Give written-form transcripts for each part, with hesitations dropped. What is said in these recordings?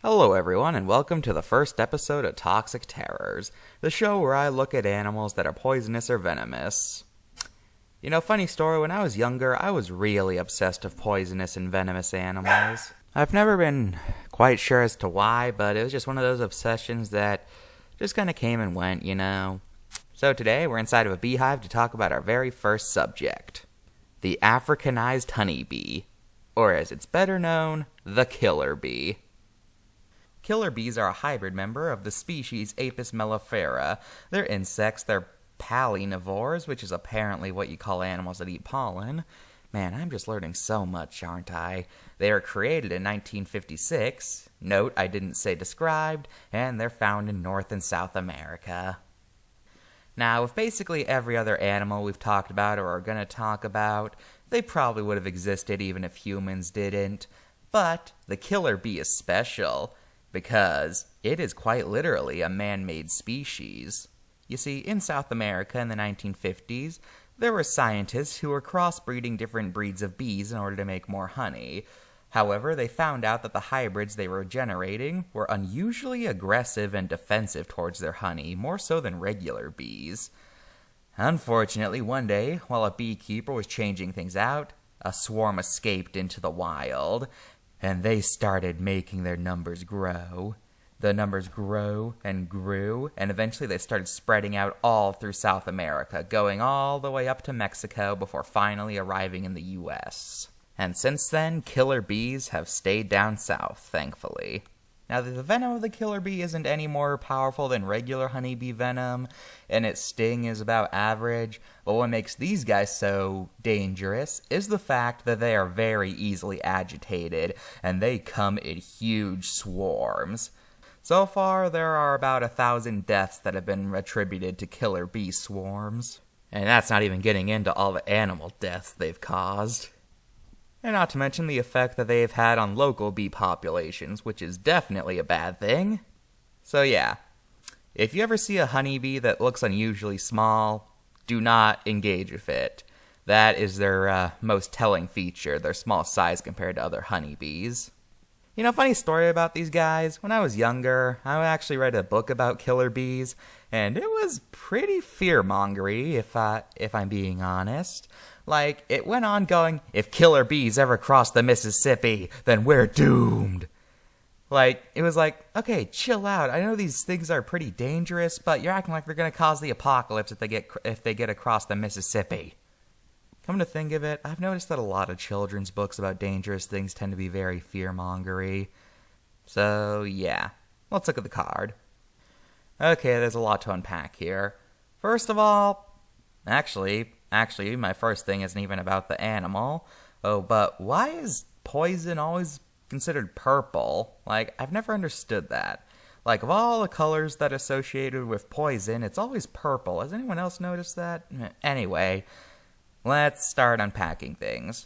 Hello everyone, and welcome to the first episode of Toxic Terrors, the show where I look at animals that are poisonous or venomous. You know, funny story, when I was younger, I was really obsessed with poisonous and venomous animals. I've never been quite sure as to why, but it was just one of those obsessions that just kind of came and went, you know. So today, we're inside of a beehive to talk about our very first subject, the Africanized honeybee, or as it's better known, the killer bee. Killer bees are a hybrid member of the species Apis mellifera. They're insects, they're palinivores, which is apparently what you call animals that eat pollen. Man, I'm just learning so much, aren't I? They were created in 1956. Note, I didn't say described, and they're found in North and South America. Now, with basically every other animal we've talked about or are going to talk about, they probably would have existed even if humans didn't. But the killer bee is special, because it is quite literally a man-made species. You see, in South America in the 1950s, there were scientists who were crossbreeding different breeds of bees in order to make more honey. However, they found out that the hybrids they were generating were unusually aggressive and defensive towards their honey, more so than regular bees. Unfortunately, one day, while a beekeeper was changing things out, a swarm escaped into the wild, and they started making their numbers grow. The numbers grew, and eventually they started spreading out all through South America, going all the way up to Mexico before finally arriving in the US. And since then, killer bees have stayed down south, thankfully. Now, the venom of the killer bee isn't any more powerful than regular honeybee venom, and its sting is about average, but what makes these guys so dangerous is the fact that they are very easily agitated, and they come in huge swarms. So far, there are about 1,000 deaths that have been attributed to killer bee swarms. And that's not even getting into all the animal deaths they've caused. And not to mention the effect that they've had on local bee populations, which is definitely a bad thing. So yeah, if you ever see a honeybee that looks unusually small, do not engage with it. That is their most telling feature, their small size compared to other honeybees. You know, funny story about these guys, when I was younger, I actually read a book about killer bees, and it was pretty fear-mongery, if I'm being honest. Like, it went on going, if killer bees ever cross the Mississippi, then we're doomed. Like, it was like, okay, chill out. I know these things are pretty dangerous, but you're acting like they're gonna cause the apocalypse if they get across the Mississippi. Come to think of it, I've noticed that a lot of children's books about dangerous things tend to be very fear-mongery. So, yeah. Let's look at the card. Okay, there's a lot to unpack here. First of all, Actually, my first thing isn't even about the animal. Oh, but why is poison always considered purple? Like, I've never understood that. Like, of all the colors that are associated with poison, it's always purple. Has anyone else noticed that? Anyway, let's start unpacking things.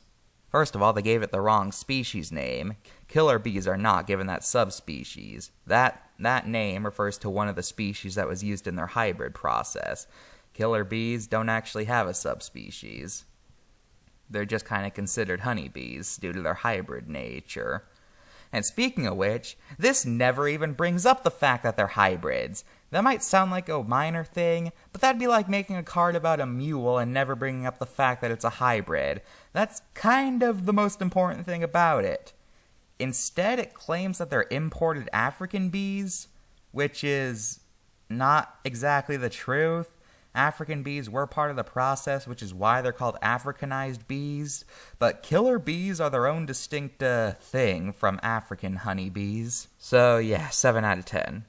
First of all, they gave it the wrong species name. Killer bees are not given that subspecies. That name refers to one of the species that was used in their hybrid process. Killer bees don't actually have a subspecies. They're just kind of considered honeybees due to their hybrid nature. And speaking of which, this never even brings up the fact that they're hybrids. That might sound like a minor thing, but that'd be like making a card about a mule and never bringing up the fact that it's a hybrid. That's kind of the most important thing about it. Instead, it claims that they're imported African bees, which is not exactly the truth. African bees were part of the process, which is why they're called Africanized bees, but killer bees are their own distinct thing from African honeybees. So yeah, 7 out of 10.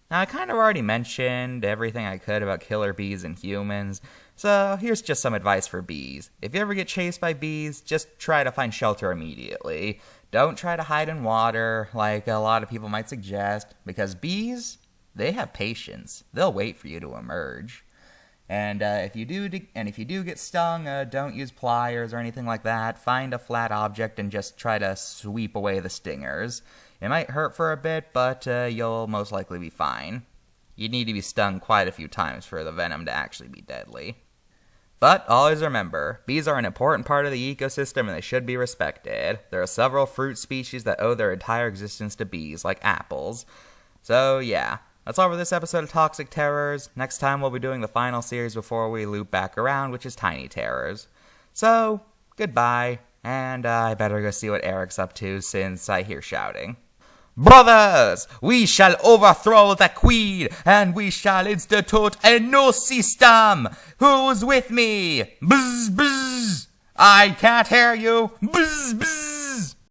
Now, I kind of already mentioned everything I could about killer bees and humans, so here's just some advice for bees. If you ever get chased by bees, just try to find shelter immediately. Don't try to hide in water, like a lot of people might suggest, because bees, they have patience. They'll wait for you to emerge. And if you do get stung, don't use pliers or anything like that. Find a flat object and just try to sweep away the stingers. It might hurt for a bit, but you'll most likely be fine. You need to be stung quite a few times for the venom to actually be deadly. But always remember, bees are an important part of the ecosystem and they should be respected. There are several fruit species that owe their entire existence to bees, like apples. So yeah, that's all for this episode of Toxic Terrors. Next time we'll be doing the final series before we loop back around, which is Tiny Terrors. So, goodbye, and I better go see what Eric's up to since I hear shouting. Brothers, we shall overthrow the queen, and we shall institute a new system. Who's with me? Bzz, bzz. I can't hear you. Bzz, bzz.